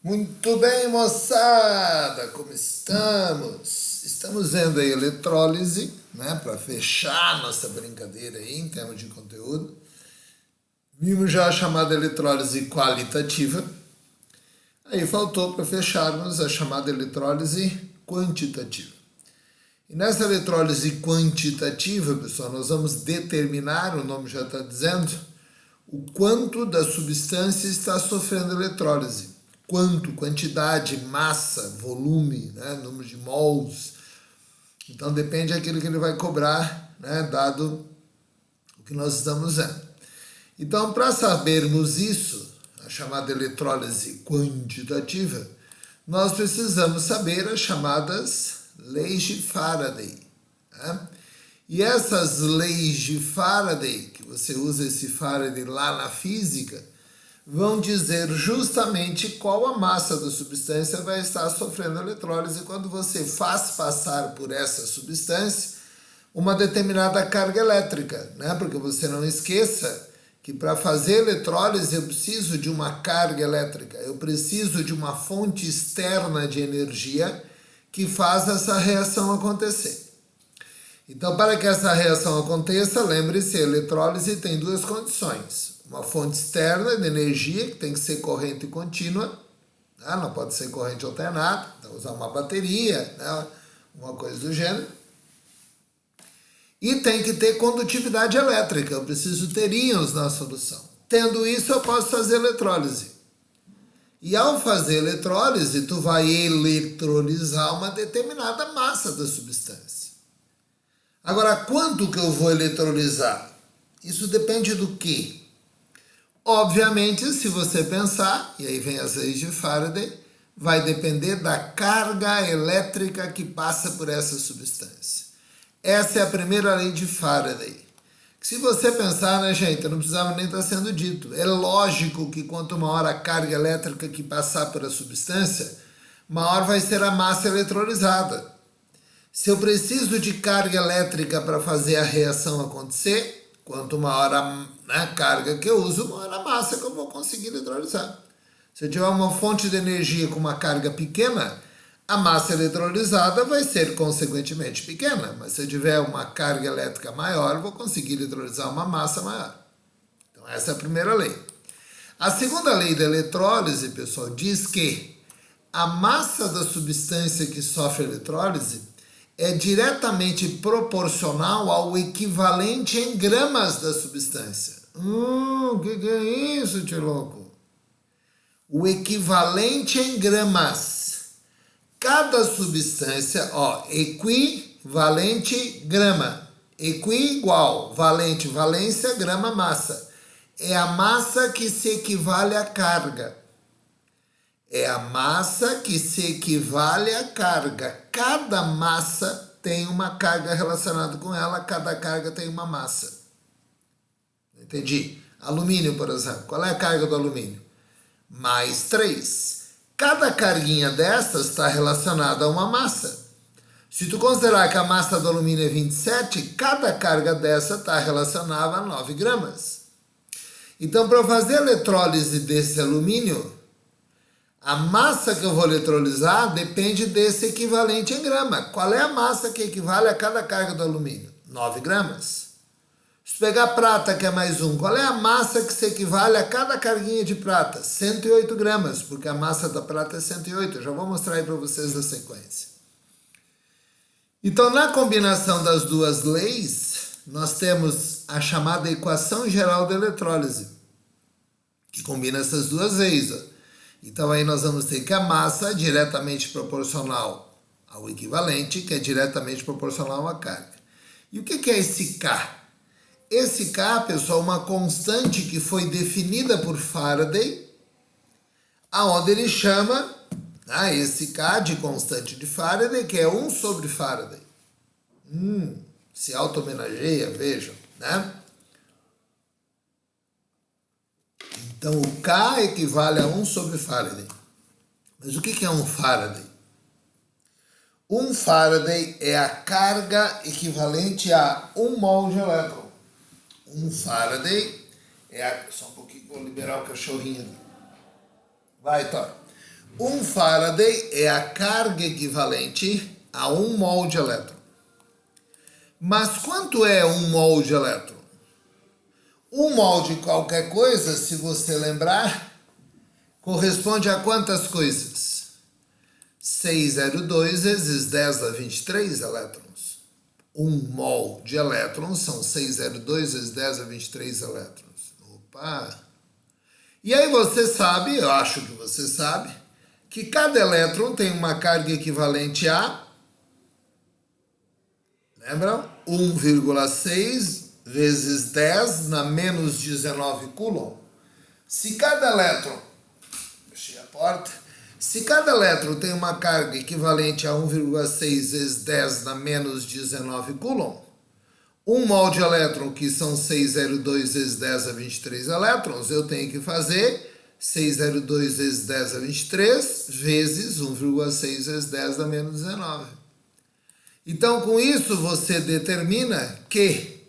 Muito bem, moçada, como estamos? Estamos vendo aí eletrólise, né, para fechar nossa brincadeira aí em termos de conteúdo. Vimos já a chamada eletrólise qualitativa. Aí faltou para fecharmos a chamada eletrólise quantitativa. E nessa eletrólise quantitativa, pessoal, nós vamos determinar, o nome já está dizendo, o quanto da substância está sofrendo eletrólise. Quanto, quantidade, massa, volume, né, número de mols. Então depende daquilo que ele vai cobrar, né, dado o que nós estamos vendo. Então, para sabermos isso, a chamada eletrólise quantitativa, nós precisamos saber as chamadas leis de Faraday. Né? E essas leis de Faraday, que você usa esse Faraday lá na física, vão dizer justamente qual a massa da substância vai estar sofrendo eletrólise quando você faz passar por essa substância uma determinada carga elétrica, né? Porque você não esqueça que para fazer eletrólise eu preciso de uma carga elétrica, eu preciso de uma fonte externa de energia que faz essa reação acontecer. Então, para que essa reação aconteça, lembre-se, a eletrólise tem duas condições. Uma fonte externa de energia, que tem que ser corrente contínua, né? Não pode ser corrente alternada, então usar uma bateria, né? Uma coisa do gênero. E tem que ter condutividade elétrica, eu preciso ter íons na solução. Tendo isso, eu posso fazer eletrólise. E ao fazer eletrólise, tu vai eletrolizar uma determinada massa da substância. Agora, quanto que eu vou eletrolizar? Isso depende do quê? Obviamente, se você pensar, e aí vem as leis de Faraday, vai depender da carga elétrica que passa por essa substância. Essa é a primeira lei de Faraday. Se você pensar, né, gente, não precisava nem estar sendo dito. É lógico que quanto maior a carga elétrica que passar pela substância, maior vai ser a massa eletrolizada. Se eu preciso de carga elétrica para fazer a reação acontecer, quanto maior a carga que eu uso, maior a massa que eu vou conseguir eletrolizar. Se eu tiver uma fonte de energia com uma carga pequena, a massa eletrolizada vai ser consequentemente pequena. Mas se eu tiver uma carga elétrica maior, eu vou conseguir eletrolizar uma massa maior. Então essa é a primeira lei. A segunda lei da eletrólise, pessoal, diz que a massa da substância que sofre eletrólise é diretamente proporcional ao equivalente em gramas da substância. O que é isso, tio louco? O equivalente em gramas. Cada substância, equivalente grama. Equi igual, valente, valência, grama, massa. É a massa que se equivale à carga. É a massa que se equivale à carga. Cada massa tem uma carga relacionada com ela, cada carga tem uma massa. Entendi? Alumínio, por exemplo. Qual é a carga do alumínio? Mais 3. Cada carguinha dessas está relacionada a uma massa. Se tu considerar que a massa do alumínio é 27, cada carga dessa está relacionada a 9 gramas. Então, para fazer a eletrólise desse alumínio, a massa que eu vou eletrolizar depende desse equivalente em grama. Qual é a massa que equivale a cada carga do alumínio? 9 gramas. Se pegar prata, que é mais 1, qual é a massa que se equivale a cada carguinha de prata? 108 gramas, porque a massa da prata é 108. Eu já vou mostrar aí para vocês a sequência. Então, na combinação das duas leis, nós temos a chamada equação geral da eletrólise, que combina essas duas leis, ó. Então aí nós vamos ter que a massa é diretamente proporcional ao equivalente, que é diretamente proporcional à carga. E o que é esse K? Esse K, pessoal, é uma constante que foi definida por Faraday, aonde ele chama esse K de constante de Faraday, que é 1 sobre Faraday. Se auto-homenageia, vejam, né? Então, o K equivale a 1 sobre Faraday. Mas o que é um Faraday? Um Faraday é a carga equivalente a 1 mol de elétron. Um Faraday é a... Só um pouquinho, vou liberar o cachorrinho ali. Vai, Thor. 1 Faraday é a carga equivalente a 1 mol de elétron. Mas quanto é 1 mol de elétron? 1 mol de qualquer coisa, se você lembrar, corresponde a quantas coisas? 602 vezes 10 a 23 elétrons. 1 mol de elétrons são 602 vezes 10 a 23 elétrons. Opa! E aí você sabe, eu acho que você sabe, que cada elétron tem uma carga equivalente a, lembram? 1,6 vezes 10 na menos 19 coulomb. Se cada elétron, fechei a porta, se cada elétron tem uma carga equivalente a 1,6 vezes 10 na menos 19 coulomb, 1 mol de elétron, que são 602 vezes 10 a 23 elétrons, eu tenho que fazer 602 vezes 10 a 23 vezes 1,6 vezes 10 a menos 19. Então, com isso, você determina que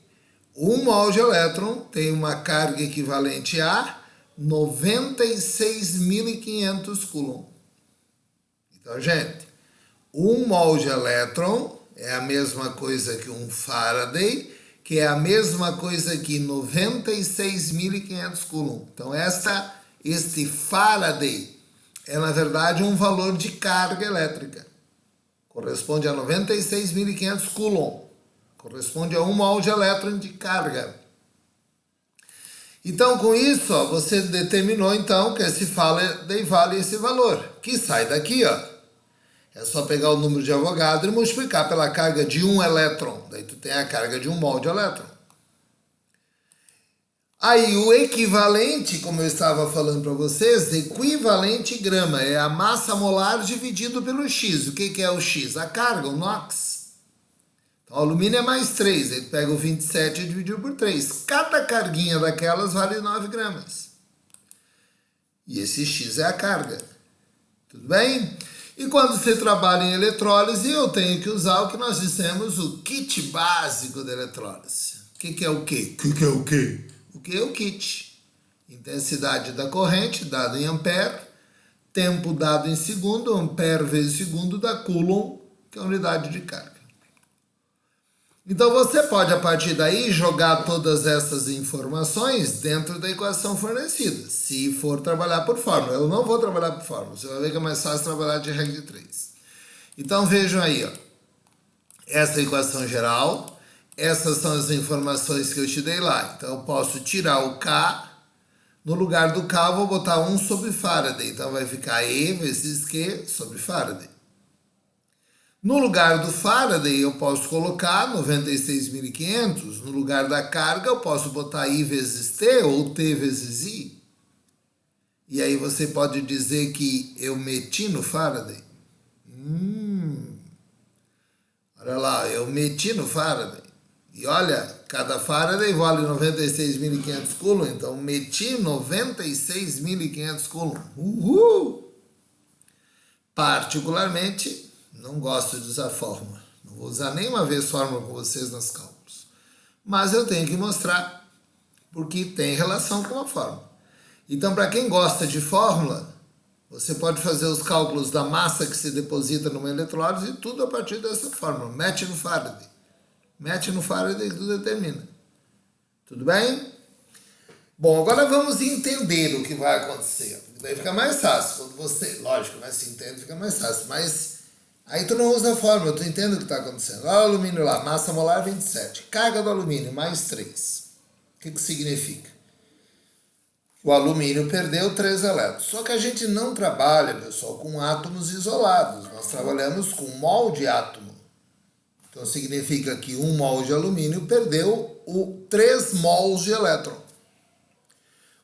1 mol de elétron tem uma carga equivalente a 96.500 coulomb. Então, gente, 1 mol de elétron é a mesma coisa que 1 Faraday, que é a mesma coisa que 96.500 coulomb. Então, este Faraday é, na verdade, um valor de carga elétrica. Corresponde a 96.500 coulomb. Corresponde a 1 mol de elétron de carga. Então, com isso, ó, você determinou, então, que esse Faraday vale esse valor, que sai daqui, ó. É só pegar o número de Avogadro e multiplicar pela carga de 1 elétron. Daí tu tem a carga de 1 mol de elétron. Aí o equivalente, como eu estava falando para vocês, equivalente grama, é a massa molar dividido pelo X. O que é o X? A carga, o NOx. Então o alumínio é mais 3, aí tu pega o 27 e dividiu por 3. Cada carguinha daquelas vale 9 gramas. E esse X é a carga. Tudo bem? E quando você trabalha em eletrólise, eu tenho que usar o que nós dissemos, o kit básico da eletrólise. O que é o quê? O que é o quê? O que é o kit? Intensidade da corrente, dado em ampere, tempo dado em segundo, ampere vezes segundo, dá coulomb, que é a unidade de carga. Então você pode, a partir daí, jogar todas essas informações dentro da equação fornecida, se for trabalhar por fórmula. Eu não vou trabalhar por fórmula, você vai ver que é mais fácil trabalhar de regra de 3. Então vejam aí, ó, essa equação geral, essas são as informações que eu te dei lá. Então eu posso tirar o K, no lugar do K eu vou botar 1 sobre Faraday, então vai ficar E vezes Q sobre Faraday. No lugar do Faraday, eu posso colocar 96.500. No lugar da carga, eu posso botar I vezes T ou T vezes I. E aí você pode dizer que eu meti no Faraday. Olha lá, eu meti no Faraday. E olha, cada Faraday vale 96.500 coulomb. Então, meti 96.500 coulomb. Uhul! Particularmente, não gosto de usar fórmula. Não vou usar nenhuma vez fórmula com vocês nos cálculos. Mas eu tenho que mostrar, porque tem relação com a fórmula. Então, para quem gosta de fórmula, você pode fazer os cálculos da massa que se deposita numa eletrólise e tudo a partir dessa fórmula. Mete no Faraday. Mete no Faraday e tudo determina. Tudo bem? Bom, agora vamos entender o que vai acontecer. Daí fica mais fácil. Quando você, lógico, né, se entende, fica mais fácil. Mas aí tu não usa a fórmula, tu entende o que está acontecendo. Olha o alumínio lá, massa molar 27. Carga do alumínio, mais 3. O que significa? O alumínio perdeu 3 elétrons. Só que a gente não trabalha, pessoal, com átomos isolados. Nós trabalhamos com mol de átomo. Então significa que 1 mol de alumínio perdeu 3 mols de elétron.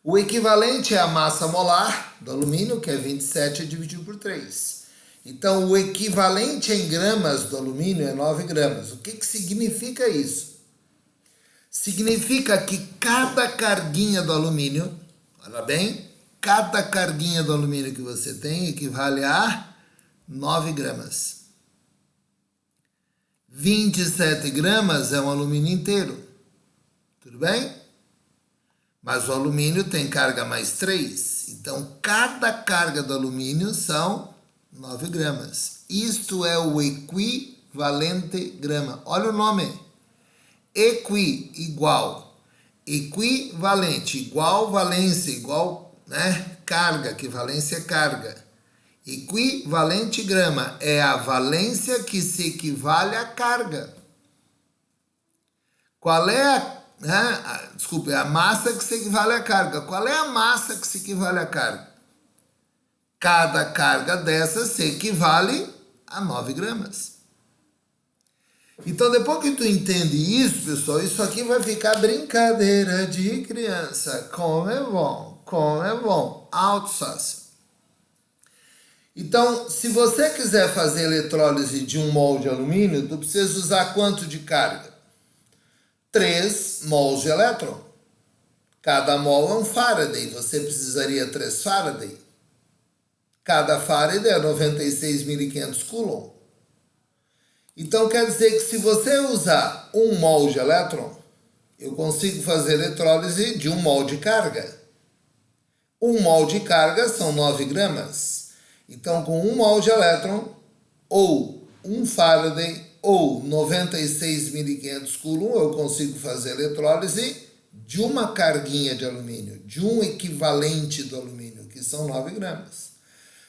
O equivalente é a massa molar do alumínio, que é 27 dividido por 3. Então, o equivalente em gramas do alumínio é 9 gramas. O que significa isso? Significa que cada carguinha do alumínio, olha bem, cada carguinha do alumínio que você tem equivale a 9 gramas. 27 gramas é um alumínio inteiro. Tudo bem? Mas o alumínio tem carga mais 3. 3. Então, cada carga do alumínio são 9 gramas. Isto é o equivalente grama. Olha o nome. Igual. Equivalente, igual, valência, igual, né? Carga, equivalência é carga. Equivalente grama é a valência que se equivale à carga. Qual é a massa que se equivale à carga? Qual é a massa que se equivale à carga? Cada carga dessa se equivale a 9 gramas. Então, depois que tu entende isso, pessoal, isso aqui vai ficar brincadeira de criança. Como é bom, como é bom. Alto fácil. Então, se você quiser fazer eletrólise de 1 mol de alumínio, tu precisa usar quanto de carga? 3 mols de elétron. Cada mol é um Faraday. Você precisaria 3 Faraday. Cada Faraday é 96.500 Coulomb. Então, quer dizer que se você usar 1 mol de elétron, eu consigo fazer eletrólise de 1 mol de carga. 1 mol de carga são 9 gramas. Então, com 1 mol de elétron, ou 1 Faraday, ou 96.500 Coulomb, eu consigo fazer eletrólise de uma carguinha de alumínio, de um equivalente do alumínio, que são 9 gramas.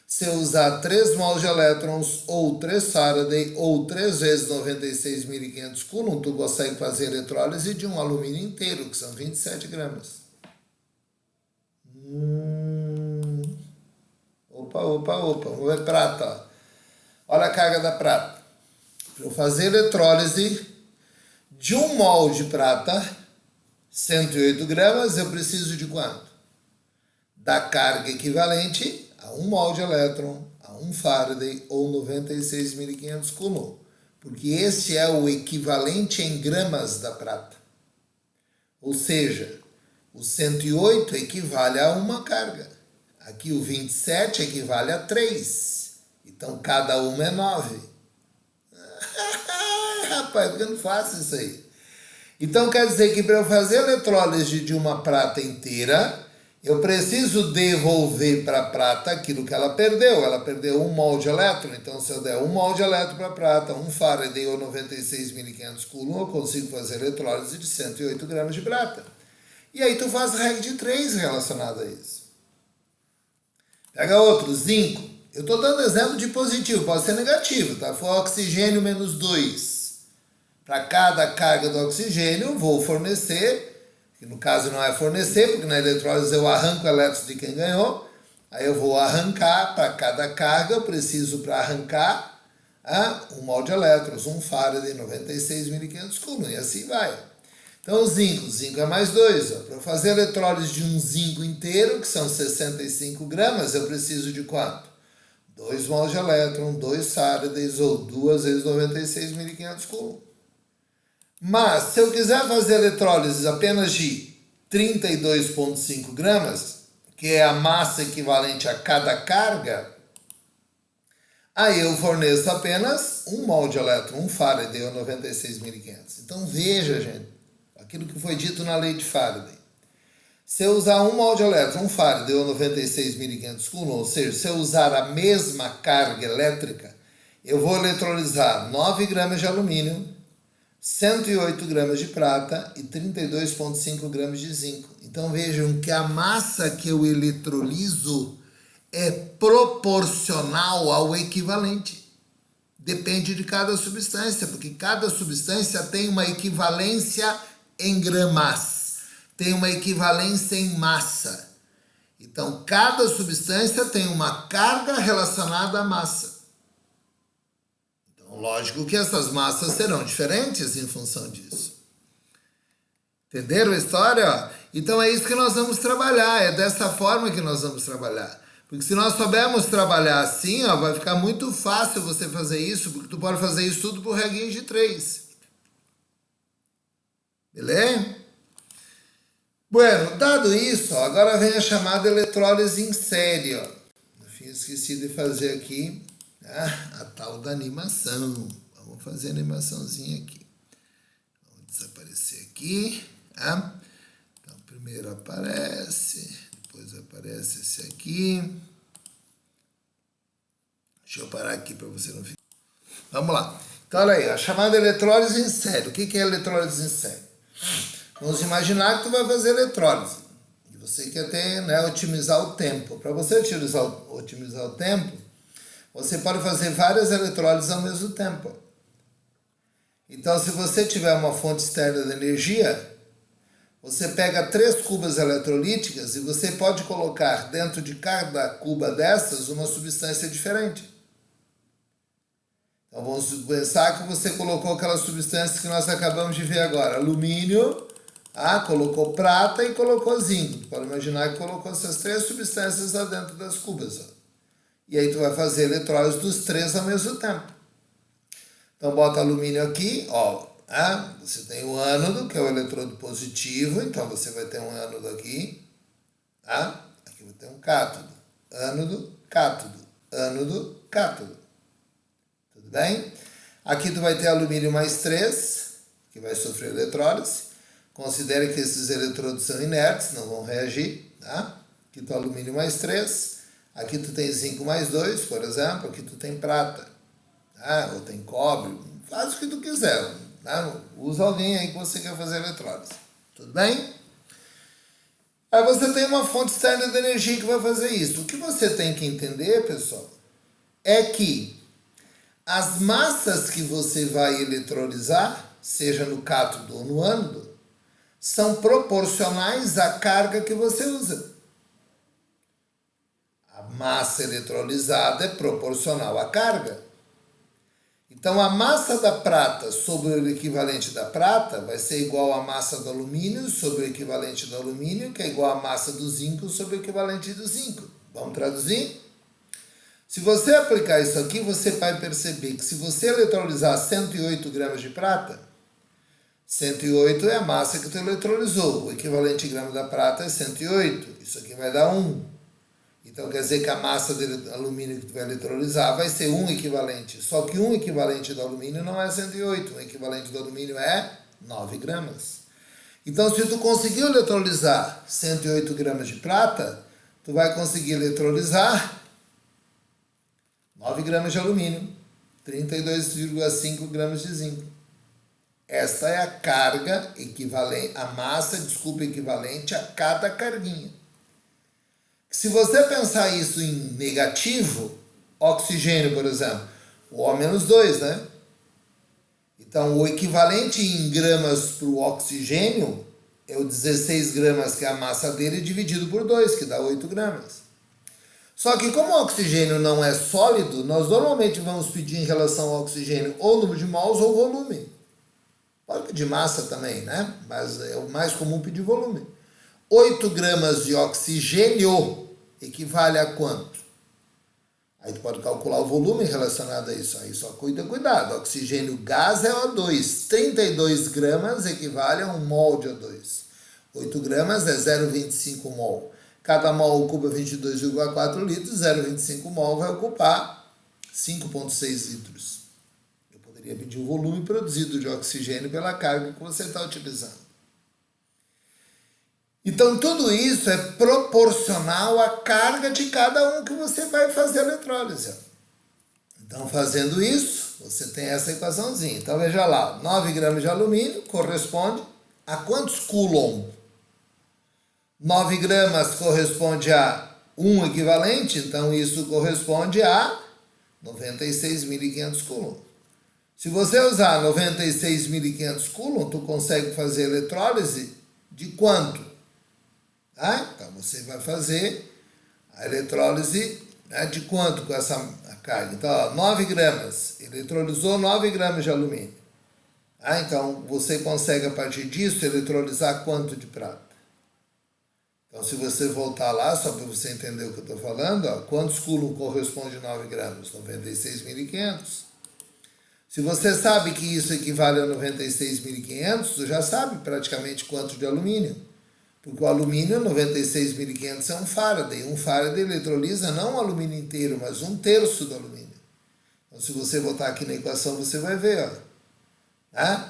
Se eu usar 3 mols de elétrons, ou 3 Faraday, ou 3 vezes 96.500 Coulomb, tu consegue fazer eletrólise de um alumínio inteiro, que são 27 gramas. Opa, vamos ver prata. Ó. Olha a carga da prata. Para eu fazer eletrólise de 1 mol de prata, 108 gramas, eu preciso de quanto? Da carga equivalente a 1 mol de elétron, a 1 Faraday ou 96.500 Coulomb. Porque esse é o equivalente em gramas da prata. Ou seja, o 108 equivale a uma carga. Aqui o 27 equivale a 3. Então, cada uma é 9. Rapaz, porque eu não faço isso aí. Então, quer dizer que para eu fazer eletrólise de uma prata inteira, eu preciso devolver para a prata aquilo que ela perdeu. Ela perdeu 1 mol de elétron. Então, se eu der 1 mol de elétron para a prata, 1 Faraday ou 96.500 Coulomb, eu consigo fazer eletrólise de 108 gramas de prata. E aí tu faz regra de 3 relacionado a isso. Pega outro, zinco. Eu estou dando exemplo de positivo, pode ser negativo, tá? For oxigênio menos 2. Para cada carga do oxigênio, eu vou fornecer, que no caso não é fornecer, porque na eletrólise eu arranco elétrons de quem ganhou, aí eu vou arrancar para cada carga, eu preciso para arrancar 1 mol de elétrons, 1 Faraday, 96.500 Coulomb, e assim vai. Então, o zinco é mais 2. Para fazer a eletrólise de um zinco inteiro, que são 65 gramas, eu preciso de quanto? 2 mols de elétron, 2 Faradays ou 2 vezes 96.500 Coulomb. Mas, se eu quiser fazer eletrólise apenas de 32,5 gramas, que é a massa equivalente a cada carga, aí eu forneço apenas 1 mol de elétron, 1 Faraday ou 96.500. Então, veja, gente, aquilo que foi dito na lei de Faraday. Se eu usar 1 mol de elétron, 1 Faraday ou 96.500 Coulomb, ou seja, se eu usar a mesma carga elétrica, eu vou eletrolizar 9 gramas de alumínio, 108 gramas de prata e 32,5 gramas de zinco. Então vejam que a massa que eu eletrolizo é proporcional ao equivalente. Depende de cada substância, porque cada substância tem uma equivalência em gramas, tem uma equivalência em massa. Então, cada substância tem uma carga relacionada à massa. Então, lógico que essas massas serão diferentes em função disso. Entenderam a história? Então, é isso que nós vamos trabalhar, é dessa forma que nós vamos trabalhar. Porque se nós soubermos trabalhar assim, vai ficar muito fácil você fazer isso, porque tu pode fazer isso tudo por regrinha de 3. Beleza? Bueno, dado isso, agora vem a chamada eletrólise em série. Eu esqueci de fazer aqui a tal da animação. Vamos fazer a animaçãozinha aqui. Vamos desaparecer aqui. Então, primeiro aparece, depois aparece esse aqui. Deixa eu parar aqui para você não ficar. Vamos lá. Então, olha aí, a chamada elettrólise em série. O que é elettrólise em série? Vamos imaginar que tu vai fazer eletrólise. E você quer ter, né, otimizar o tempo. Para você otimizar o tempo, você pode fazer várias eletrólises ao mesmo tempo. Então, se você tiver uma fonte externa de energia, você pega 3 cubas eletrolíticas e você pode colocar dentro de cada cuba dessas uma substância diferente. Então, vamos pensar que você colocou aquela substância que nós acabamos de ver agora. Alumínio, colocou prata e colocou zinco. Pode imaginar que colocou essas 3 substâncias lá dentro das cubas. E aí tu vai fazer eletrólise dos 3 ao mesmo tempo. Então, bota alumínio aqui, você tem o ânodo, que é o eletrodo positivo, então você vai ter um ânodo aqui, aqui vai ter um cátodo, ânodo, cátodo, ânodo, cátodo. Tudo bem? Aqui tu vai ter alumínio mais 3, que vai sofrer eletrólise. Considere que esses eletrodos são inertes, não vão reagir, tá? Aqui tu alumínio mais 3, aqui tu tem zinco mais 2, por exemplo, aqui tu tem prata, ou tem cobre, faz o que tu quiser, tá? Usa alguém aí que você quer fazer eletrólise, tudo bem? Aí você tem uma fonte externa de energia que vai fazer isso. O que você tem que entender, pessoal, é que as massas que você vai eletrolizar, seja no cátodo ou no ânodo, são proporcionais à carga que você usa. A massa eletrolizada é proporcional à carga. Então, a massa da prata sobre o equivalente da prata vai ser igual à massa do alumínio sobre o equivalente do alumínio, que é igual à massa do zinco sobre o equivalente do zinco. Vamos traduzir? Se você aplicar isso aqui, você vai perceber que se você eletrolizar 108 gramas de prata, 108 é a massa que tu eletrolizou. O equivalente grama da prata é 108. Isso aqui vai dar 1. Então, quer dizer que a massa de alumínio que tu vai eletrolizar vai ser 1 equivalente. Só que 1 equivalente do alumínio não é 108. O equivalente do alumínio é 9 gramas. Então, se tu conseguiu eletrolizar 108 gramas de prata, tu vai conseguir eletrolizar 9 gramas de alumínio, 32,5 gramas de zinco. Esta é a carga equivalente, a massa, equivalente a cada carguinha. Se você pensar isso em negativo, oxigênio, por exemplo, o O-2, né? Então, o equivalente em gramas para o oxigênio é o 16 gramas, que é a massa dele, dividido por 2, que dá 8 gramas. Só que como o oxigênio não é sólido, nós normalmente vamos pedir em relação ao oxigênio ou número de mols ou volume. Pode pedir massa também, né? Mas é o mais comum pedir volume. 8 gramas de oxigênio equivale a quanto? Aí tu pode calcular o volume relacionado a isso. Aí só cuidado. Oxigênio gás é O2. 32 gramas equivale a 1 mol de O2. 8 gramas é 0,25 mol. Cada mol ocupa 22,4 litros. 0,25 mol vai ocupar 5,6 litros. Eu poderia pedir o volume produzido de oxigênio pela carga que você está utilizando. Então, tudo isso é proporcional à carga de cada um que você vai fazer a eletrólise. Então, fazendo isso, você tem essa equaçãozinha. Então, veja lá, 9 gramas de alumínio corresponde a quantos coulomb? 9 gramas corresponde a 1 equivalente, então isso corresponde a 96.500 coulomb. Se você usar 96.500 coulomb, tu consegue fazer eletrólise de quanto? Então você vai fazer a eletrólise, né, de quanto com essa carga? Então, 9 gramas, eletrolizou 9 gramas de alumínio. Então você consegue a partir disso eletrolizar quanto de prata? Então, se você voltar lá, só para você entender o que eu estou falando, quantos coulomb corresponde a 9 gramas? 96.500. Se você sabe que isso equivale a 96.500, tu já sabe praticamente quanto de alumínio. Porque o alumínio, 96.500 é 1 Faraday. 1 Faraday eletrolisa não o alumínio inteiro, mas 1/3 do alumínio. Então, se você botar aqui na equação, você vai ver.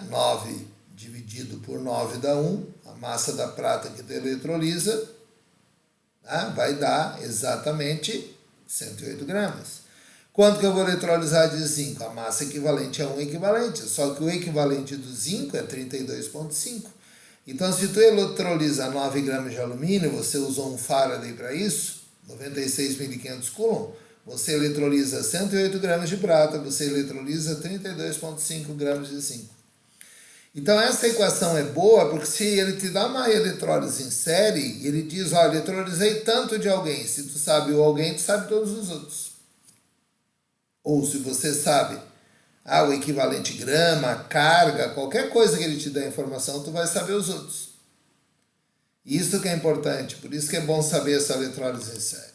9 dividido por 9 dá 1. A massa da prata que tu eletrolisa. Tá? Vai dar exatamente 108 gramas. Quanto que eu vou eletrolizar de zinco? A massa equivalente a 1 equivalente, só que o equivalente do zinco é 32,5. Então, se tu eletrolisa 9 gramas de alumínio, você usou um Faraday para isso, 96.500 Coulomb, você eletrolisa 108 gramas de prata, você eletrolisa 32,5 gramas de zinco. Então, essa equação é boa porque se ele te dá uma eletrólise em série, ele diz, ó, eletrolizei tanto de alguém. Se tu sabe o alguém, tu sabe todos os outros. Ou se você sabe o equivalente grama, carga, qualquer coisa que ele te dê informação, tu vai saber os outros. Isso que é importante, por isso que é bom saber essa eletrólise em série.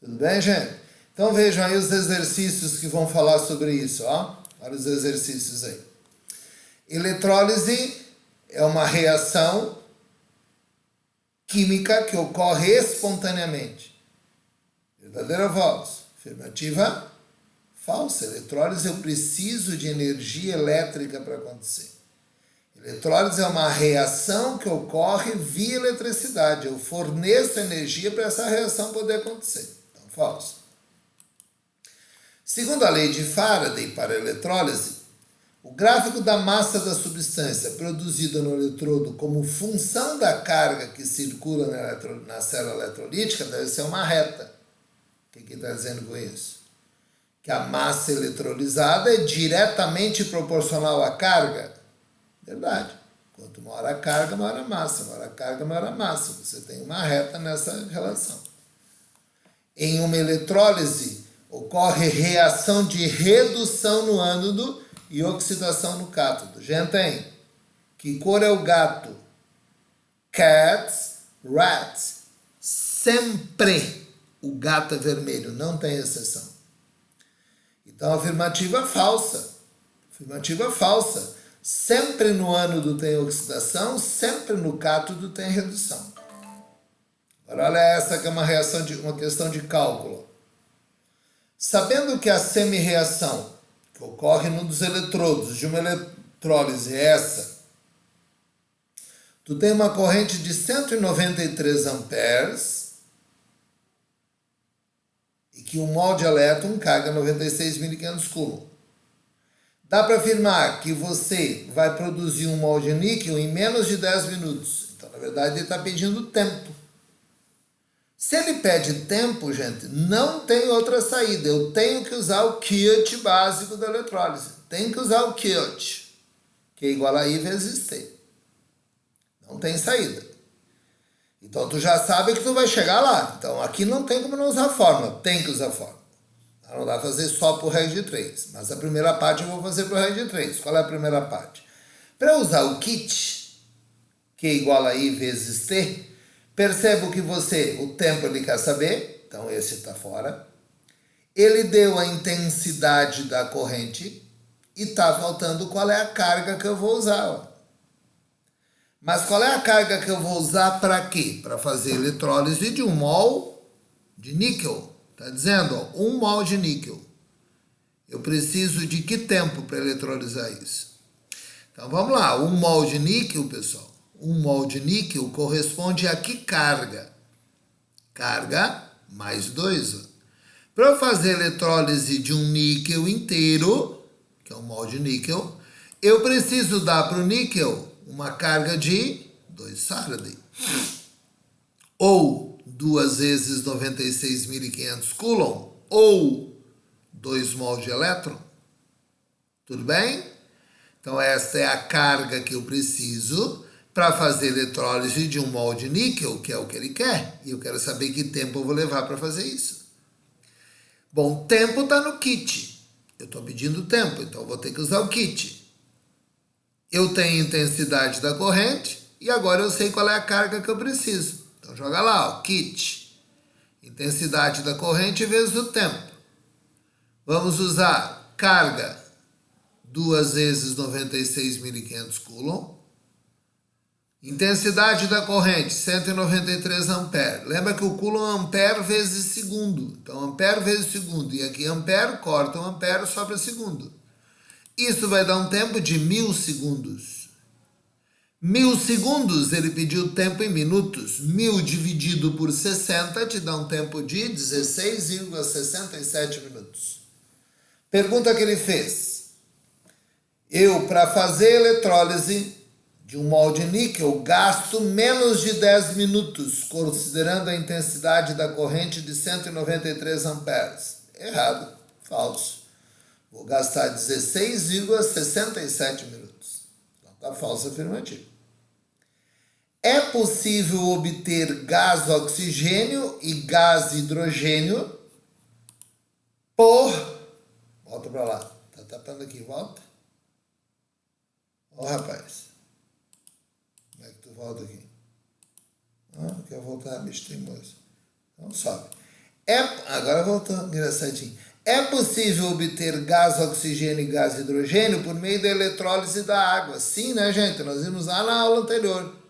Tudo bem, gente? Então vejam aí os exercícios que vão falar sobre isso, ó. Olha os exercícios aí. Eletrólise é uma reação química que ocorre espontaneamente. Verdadeira ou falsa? Afirmativa? Falsa. Eletrólise eu preciso de energia elétrica para acontecer. Eletrólise é uma reação que ocorre via eletricidade. Eu forneço energia para essa reação poder acontecer. Então, falso. Segundo a lei de Faraday para a eletrólise, o gráfico da massa da substância produzida no eletrodo como função da carga que circula na célula eletrolítica deve ser uma reta. O que está dizendo com isso? Que a massa eletrolizada é diretamente proporcional à carga. Verdade. Quanto maior a carga, maior a massa. Maior a carga, maior a massa. Você tem uma reta nessa relação. Em uma eletrólise, ocorre reação de redução no ânodo e oxidação no cátodo. Gente, hein? Que cor é o gato? Cats, rats. Sempre o gato é vermelho, não tem exceção. Então, afirmativa falsa. Afirmativa falsa. Sempre no ânodo tem oxidação, sempre no cátodo tem redução. Agora, olha essa que é uma questão de cálculo. Sabendo que a semi-reação que ocorre num dos eletrodos de uma eletrólise é essa, tu tem uma corrente de 193 amperes e que um mol de elétron carga 96.500 Coulomb. Dá para afirmar que você vai produzir um mol de níquel em menos de 10 minutos. Então, na verdade, ele está pedindo tempo. Se ele pede tempo, gente, não tem outra saída. Eu tenho que usar o Kiot básico da eletrólise. Tenho que usar o Kiot, que é igual a I vezes T. Não tem saída. Então, tu já sabe que tu vai chegar lá. Então, aqui não tem como não usar fórmula. Tem que usar fórmula. Não dá para fazer só por regra de 3. Mas a primeira parte eu vou fazer por regra de 3. Qual é a primeira parte? Para usar o kit, que é igual a I vezes T, percebo que o tempo ele quer saber. Então, esse está fora. Ele deu a intensidade da corrente e está faltando qual é a carga que eu vou usar. Ó. Mas qual é a carga que eu vou usar para quê? Para fazer eletrólise de 1 mol de níquel. Está dizendo, ó, 1 mol de níquel. Eu preciso de que tempo para eletrolizar isso? Então, vamos lá. 1 mol de níquel, pessoal. 1 mol de níquel corresponde a que carga? Carga mais 2. Para eu fazer eletrólise de um níquel inteiro, que é 1 mol de níquel, eu preciso dar para o níquel uma carga de 2 Faraday. Ou 2 vezes 96.500 Coulomb, ou 2 mol de elétron. Tudo bem? Então, esta é a carga que eu preciso para fazer eletrólise de 1 mol de níquel, que é o que ele quer. E eu quero saber que tempo eu vou levar para fazer isso. Bom, tempo está no kit. Eu estou pedindo tempo, então eu vou ter que usar o kit. Eu tenho intensidade da corrente e agora eu sei qual é a carga que eu preciso. Então, joga lá, ó, kit. Intensidade da corrente vezes o tempo. Vamos usar carga 2 vezes 96.500 Coulomb. Intensidade da corrente, 193 amperes. Lembra que o Coulomb é ampere vezes segundo. Então, ampere vezes segundo. E aqui ampere, corta um ampere, sobra segundo. Isso vai dar um tempo de 1000 segundos. 1000 segundos, ele pediu tempo em minutos. 1000 dividido por 60 te dá um tempo de 16,67 minutos. Pergunta que ele fez. Eu, para fazer eletrólise de um molde níquel, gasto menos de 10 minutos, considerando a intensidade da corrente de 193 amperes. Errado, falso. Vou gastar 16,67 minutos. Então tá falso afirmativo. É possível obter gás oxigênio e gás hidrogênio por... Volta para lá. Tá tapando aqui, volta. Ó, rapaz. Como é que tu volta aqui? Ah, quer voltar, bicho teimoso. Então sobe. Agora voltou, engraçadinho. É possível obter gás oxigênio e gás hidrogênio por meio da eletrólise da água. Sim, né, gente? Nós vimos lá na aula anterior.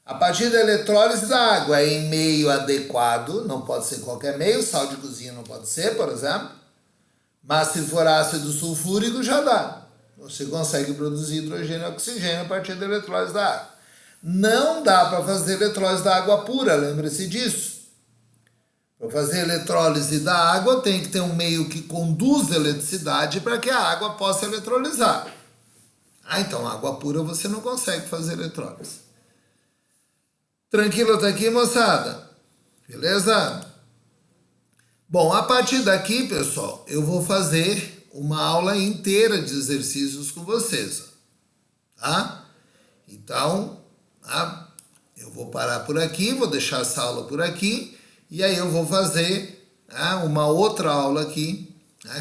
A partir da eletrólise da água em meio adequado, não pode ser qualquer meio, sal de cozinha não pode ser, por exemplo, mas se for ácido sulfúrico já dá. Você consegue produzir hidrogênio e oxigênio a partir da eletrólise da água. Não dá para fazer eletrólise da água pura, lembre-se disso. Para fazer eletrólise da água tem que ter um meio que conduz a eletricidade para que a água possa eletrolizar. Então água pura você não consegue fazer eletrólise. Tranquilo até aqui, moçada? Beleza? Bom, a partir daqui, pessoal, eu vou fazer uma aula inteira de exercícios com vocês. Tá? Então, eu vou parar por aqui, vou deixar essa aula por aqui, e aí eu vou fazer uma outra aula aqui,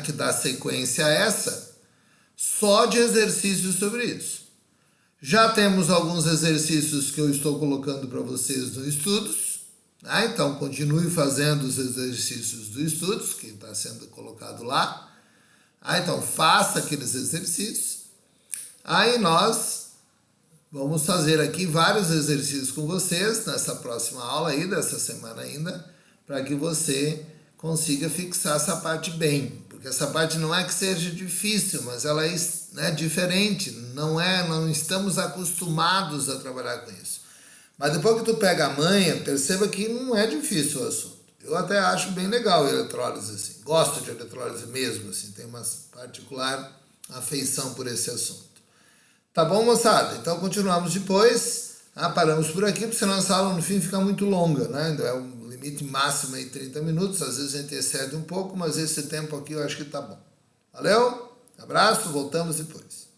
que dá sequência a essa, só de exercícios sobre isso. Já temos alguns exercícios que eu estou colocando para vocês no Estudos. Então, continue fazendo os exercícios do Estudos, que está sendo colocado lá. Então, faça aqueles exercícios. Aí nós vamos fazer aqui vários exercícios com vocês nessa próxima aula aí, dessa semana ainda, para que você consiga fixar essa parte bem. Porque essa parte não é que seja difícil, mas ela é diferente, não estamos acostumados a trabalhar com isso. Mas depois que tu pega a manha, perceba que não é difícil o assunto. Eu até acho bem legal a eletrólise, assim. Gosto de eletrólise mesmo, assim, tem uma particular afeição por esse assunto. Tá bom, moçada? Então continuamos depois. Paramos por aqui, porque senão essa aula no fim fica muito longa, né? Então é um limite máximo aí 30 minutos, às vezes a gente excede um pouco, mas esse tempo aqui eu acho que tá bom. Valeu? Abraço, voltamos depois.